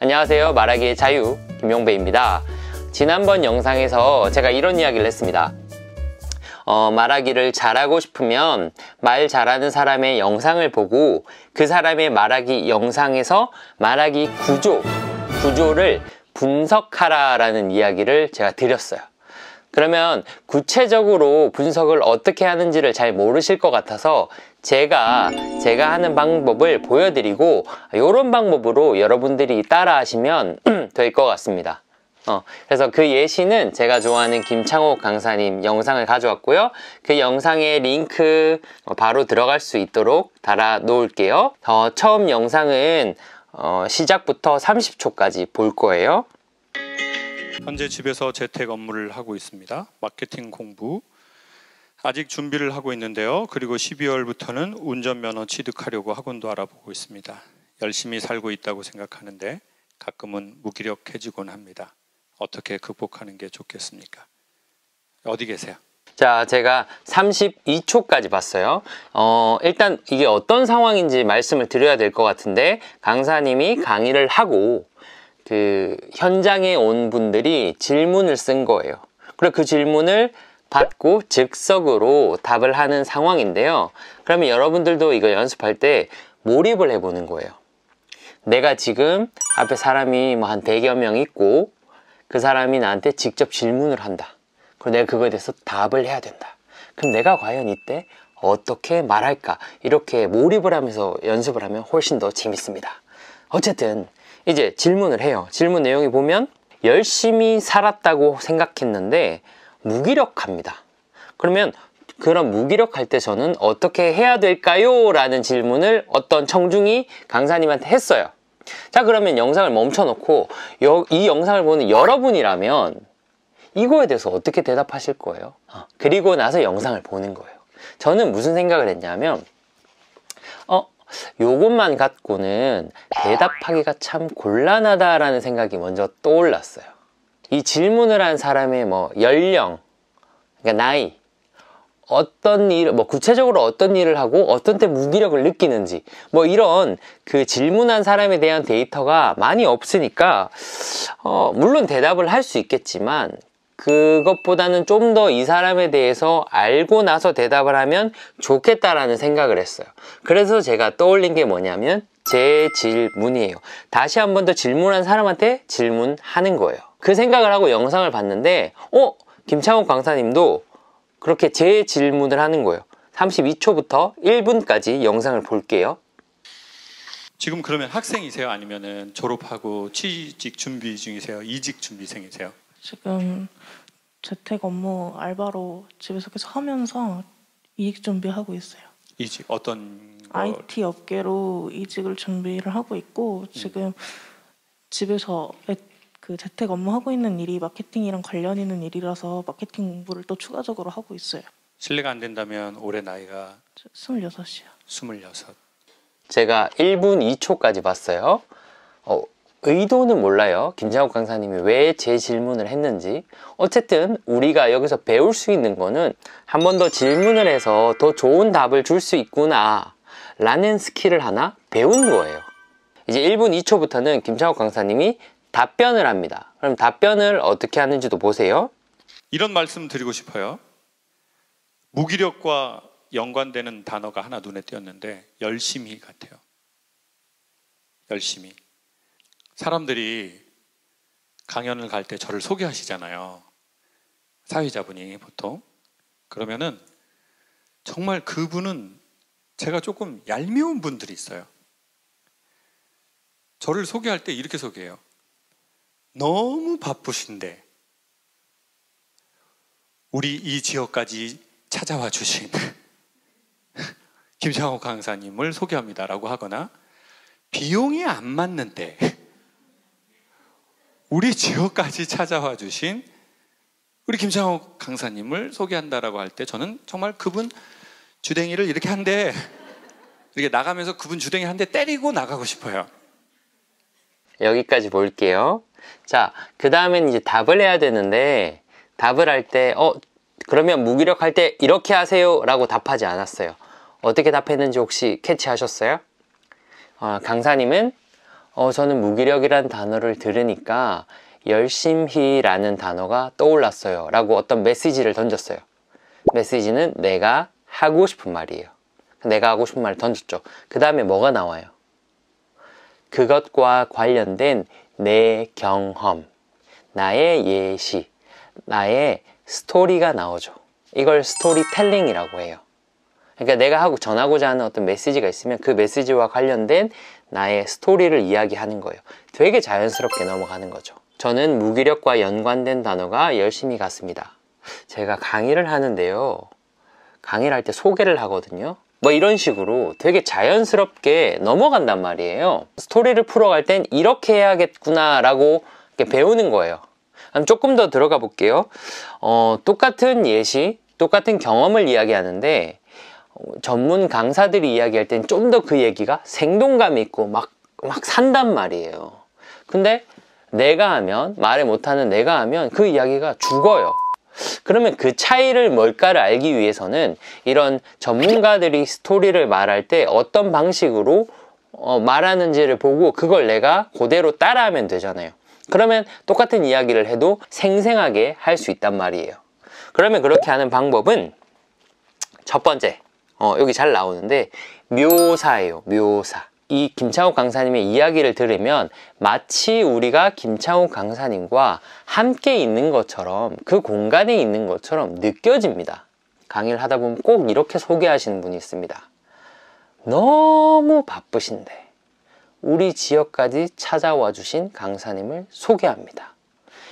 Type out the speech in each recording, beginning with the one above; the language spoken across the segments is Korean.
안녕하세요. 말하기의 자유 김용배입니다. 지난번 영상에서 제가 이런 이야기를 했습니다. 말하기를 잘하고 싶으면 말 잘하는 사람의 영상을 보고 그 사람의 말하기 영상에서 말하기 구조를 분석하라 라는 이야기를 제가 드렸어요. 그러면 구체적으로 분석을 어떻게 하는지를 잘 모르실 것 같아서 제가 하는 방법을 보여드리고 이런 방법으로 여러분들이 따라 하시면 될 것 같습니다. 그래서 그 예시는 제가 좋아하는 김창옥 강사님 영상을 가져왔고요. 그 영상의 링크 바로 들어갈 수 있도록 달아 놓을게요. 처음 영상은 시작부터 30초까지 볼 거예요. 현재 집에서 재택 업무를 하고 있습니다. 마케팅 공부 아직 준비를 하고 있는데요. 그리고 12월부터는 운전면허 취득하려고 학원도 알아보고 있습니다. 열심히 살고 있다고 생각하는데 가끔은 무기력해지곤 합니다. 어떻게 극복하는 게 좋겠습니까? 어디 계세요? 자, 제가 32초까지 봤어요. 일단 이게 어떤 상황인지 말씀을 드려야 될 것 같은데, 강사님이 강의를 하고 그 현장에 온 분들이 질문을 쓴 거예요. 그리고 그 질문을 받고 즉석으로 답을 하는 상황인데요. 그러면 여러분들도 이거 연습할 때 몰입을 해보는 거예요. 내가 지금 앞에 사람이 뭐 한 100여 명 있고 그 사람이 나한테 직접 질문을 한다. 그리고 내가 그거에 대해서 답을 해야 된다. 그럼 내가 과연 이때 어떻게 말할까? 이렇게 몰입을 하면서 연습을 하면 훨씬 더 재밌습니다. 어쨌든 이제 질문을 해요. 질문 내용이 보면 열심히 살았다고 생각했는데 무기력합니다. 그러면 그런 무기력할 때 저는 어떻게 해야 될까요? 라는 질문을 어떤 청중이 강사님한테 했어요. 자, 그러면 영상을 멈춰놓고 이 영상을 보는 여러분이라면 이거에 대해서 어떻게 대답하실 거예요? 그리고 나서 영상을 보는 거예요. 저는 무슨 생각을 했냐면 요것만 갖고는 대답하기가 참 곤란하다라는 생각이 먼저 떠올랐어요. 이 질문을 한 사람의 연령, 그러니까 나이, 어떤 일, 구체적으로 어떤 일을 하고 어떤 때 무기력을 느끼는지 이런 그 질문한 사람에 대한 데이터가 많이 없으니까 물론 대답을 할 수 있겠지만 그것보다는 좀 더 이 사람에 대해서 알고 나서 대답을 하면 좋겠다라는 생각을 했어요. 그래서 제가 떠올린 게 뭐냐면 재질문이에요. 다시 한 번 더 질문한 사람한테 질문하는 거예요. 그 생각을 하고 영상을 봤는데 김창옥 강사님도 그렇게 재질문을 하는 거예요. 32초부터 1분까지 영상을 볼게요. 지금 그러면 학생이세요? 아니면은 졸업하고 취직 준비 중이세요? 이직 준비생이세요? 지금 재택 업무 알바로 집에서 계속 하면서 이직 준비하고 있어요. 이직 어떤 IT 업계로 이직을 준비를 하고 있고 지금 집에서 그 재택 업무하고 있는 일이 마케팅이랑 관련 있는 일이라서 마케팅 공부를 또 추가적으로 하고 있어요. 실례가 안 된다면 올해 나이가 26이요. 26. 제가 1분 2초까지 봤어요. 의도는 몰라요. 김창옥 강사님이 왜 제 질문을 했는지. 어쨌든 우리가 여기서 배울 수 있는 거는 한 번 더 질문을 해서 더 좋은 답을 줄 수 있구나 라는 스킬을 하나 배운 거예요. 이제 1분 2초부터는 김창옥 강사님이 답변을 합니다. 그럼 답변을 어떻게 하는지도 보세요. 이런 말씀 드리고 싶어요. 무기력과 연관되는 단어가 하나 눈에 띄었는데 열심히 같아요. 열심히. 사람들이 강연을 갈 때 저를 소개하시잖아요. 사회자분이 보통. 그러면은 정말 그분은 제가 조금 얄미운 분들이 있어요. 저를 소개할 때 이렇게 소개해요. 너무 바쁘신데 우리 이 지역까지 찾아와 주신 김창옥 강사님을 소개합니다라고 하거나 비용이 안 맞는데 우리 지역까지 찾아와 주신 우리 김창옥 강사님을 소개한다라고 할 때 저는 정말 그분 주댕이를 이렇게 한 대 이렇게 나가면서 그분 주댕이 한 대 때리고 나가고 싶어요. 여기까지 볼게요. 자, 그 다음엔 이제 답을 해야 되는데 답을 할 때 그러면 무기력할 때 이렇게 하세요 라고 답하지 않았어요. 어떻게 답했는지 혹시 캐치하셨어요? 강사님은 저는 무기력이란 단어를 들으니까 열심히라는 단어가 떠올랐어요 라고 어떤 메시지를 던졌어요. 메시지는 내가 하고 싶은 말이에요. 내가 하고 싶은 말을 던졌죠. 그 다음에 뭐가 나와요? 그것과 관련된 내 경험, 나의 예시, 나의 스토리가 나오죠. 이걸 스토리텔링이라고 해요. 그러니까 내가 전하고자 하는 어떤 메시지가 있으면 그 메시지와 관련된 나의 스토리를 이야기하는 거예요. 되게 자연스럽게 넘어가는 거죠. 저는 무기력과 연관된 단어가 열심히 갔습니다. 제가 강의를 하는데요. 강의를 할 때 소개를 하거든요. 뭐 이런 식으로 되게 자연스럽게 넘어간단 말이에요. 스토리를 풀어갈 땐 이렇게 해야겠구나 라고 배우는 거예요. 그럼 조금 더 들어가 볼게요. 똑같은 예시, 똑같은 경험을 이야기하는데 전문 강사들이 이야기할 땐 좀 더 그 얘기가 생동감 있고 막 산단 말이에요. 근데 내가 하면, 말을 못하는 내가 하면 그 이야기가 죽어요. 그러면 그 차이를 뭘까를 알기 위해서는 이런 전문가들이 스토리를 말할 때 어떤 방식으로 말하는지를 보고 그걸 내가 그대로 따라하면 되잖아요. 그러면 똑같은 이야기를 해도 생생하게 할 수 있단 말이에요. 그러면 그렇게 하는 방법은 첫 번째, 여기 잘 나오는데 묘사예요. 묘사. 이 김창욱 강사님의 이야기를 들으면 마치 우리가 김창욱 강사님과 함께 있는 것처럼, 그 공간에 있는 것처럼 느껴집니다. 강의를 하다 보면 꼭 이렇게 소개하시는 분이 있습니다. 너무 바쁘신데 우리 지역까지 찾아와 주신 강사님을 소개합니다.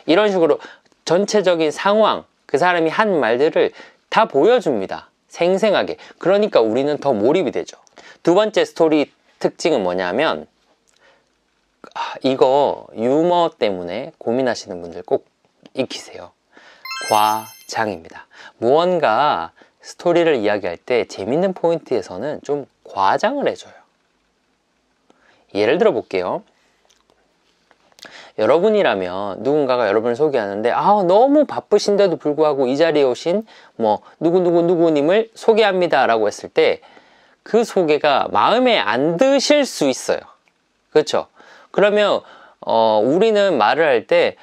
이런 식으로 전체적인 상황, 그 사람이 한 말들을 다 보여줍니다. 생생하게. 그러니까 우리는 더 몰입이 되죠. 두 번째 스토리 특징은 뭐냐면, 이거 유머 때문에 고민하시는 분들 꼭 익히세요. 과장입니다. 무언가 스토리를 이야기할 때 재밌는 포인트에서는 좀 과장을 해줘요. 예를 들어 볼게요. 여러분이라면 누군가가 여러분을 소개하는데 너무 바쁘신데도 불구하고 이 자리에 오신 누구님을 소개합니다 라고 했을 때 그 소개가 마음에 안 드실 수 있어요. 그렇죠? 그러면 우리는 말을 할 때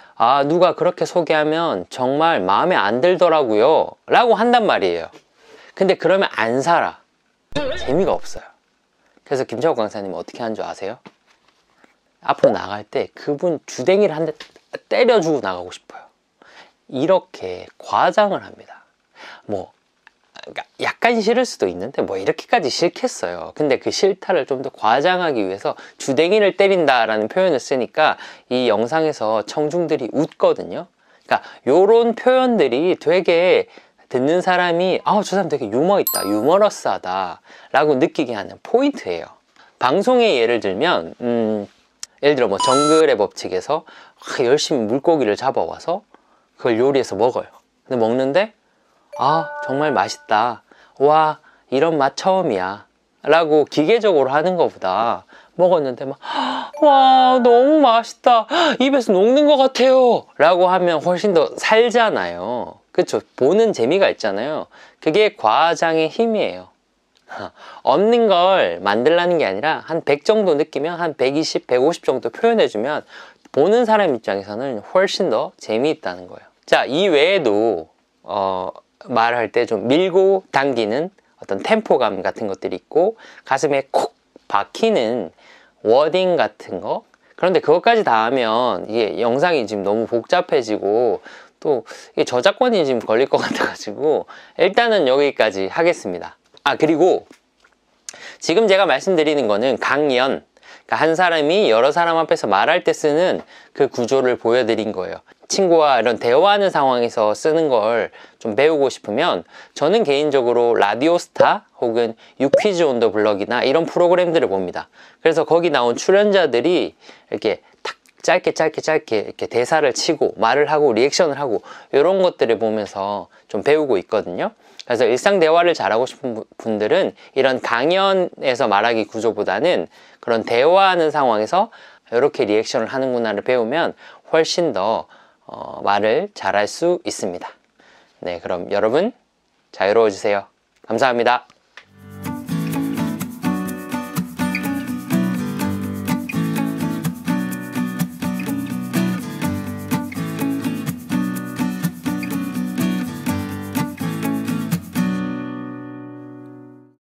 누가 그렇게 소개하면 정말 마음에 안 들더라고요 라고 한단 말이에요. 근데 그러면 안 살아. 재미가 없어요. 그래서 김창욱 강사님은 어떻게 하는 줄 아세요? 앞으로 나갈 때 그분 주댕이를 한 대 때려주고 나가고 싶어요. 이렇게 과장을 합니다. 약간 싫을 수도 있는데 이렇게까지 싫겠어요. 근데 그 싫다를 좀 더 과장하기 위해서 주댕이를 때린다라는 표현을 쓰니까 이 영상에서 청중들이 웃거든요. 그러니까 요런 표현들이 되게 듣는 사람이 저 사람 되게 유머 있다, 유머러스하다 라고 느끼게 하는 포인트예요. 방송의 예를 들면 예를 들어 정글의 법칙에서 열심히 물고기를 잡아와서 그걸 요리해서 먹어요. 근데 먹는데 정말 맛있다, 와 이런 맛 처음이야 라고 기계적으로 하는 것보다 먹었는데 와 너무 맛있다, 입에서 녹는 것 같아요 라고 하면 훨씬 더 살잖아요. 그쵸? 보는 재미가 있잖아요. 그게 과장의 힘이에요. 없는 걸 만들라는 게 아니라 한 100 정도 느끼면 한 120, 150 정도 표현해주면 보는 사람 입장에서는 훨씬 더 재미있다는 거예요. 자, 이 외에도 말할 때 좀 밀고 당기는 어떤 템포감 같은 것들이 있고 가슴에 콕 박히는 워딩 같은 거. 그런데 그것까지 다 하면 이게 영상이 지금 너무 복잡해지고 또 이게 저작권이 지금 걸릴 것 같아가지고 일단은 여기까지 하겠습니다. 그리고 지금 제가 말씀드리는 거는 강연, 그러니까 한 사람이 여러 사람 앞에서 말할 때 쓰는 그 구조를 보여드린 거예요. 친구와 이런 대화하는 상황에서 쓰는 걸 좀 배우고 싶으면 저는 개인적으로 라디오스타 혹은 유퀴즈 온 더 블럭이나 이런 프로그램들을 봅니다. 그래서 거기 나온 출연자들이 이렇게 탁 짧게 이렇게 대사를 치고 말을 하고 리액션을 하고 이런 것들을 보면서 좀 배우고 있거든요. 그래서 일상 대화를 잘하고 싶은 분들은 이런 강연에서 말하기 구조보다는 그런 대화하는 상황에서 이렇게 리액션을 하는구나를 배우면 훨씬 더 말을 잘할 수 있습니다. 네, 그럼 여러분 자유로워지세요. 감사합니다.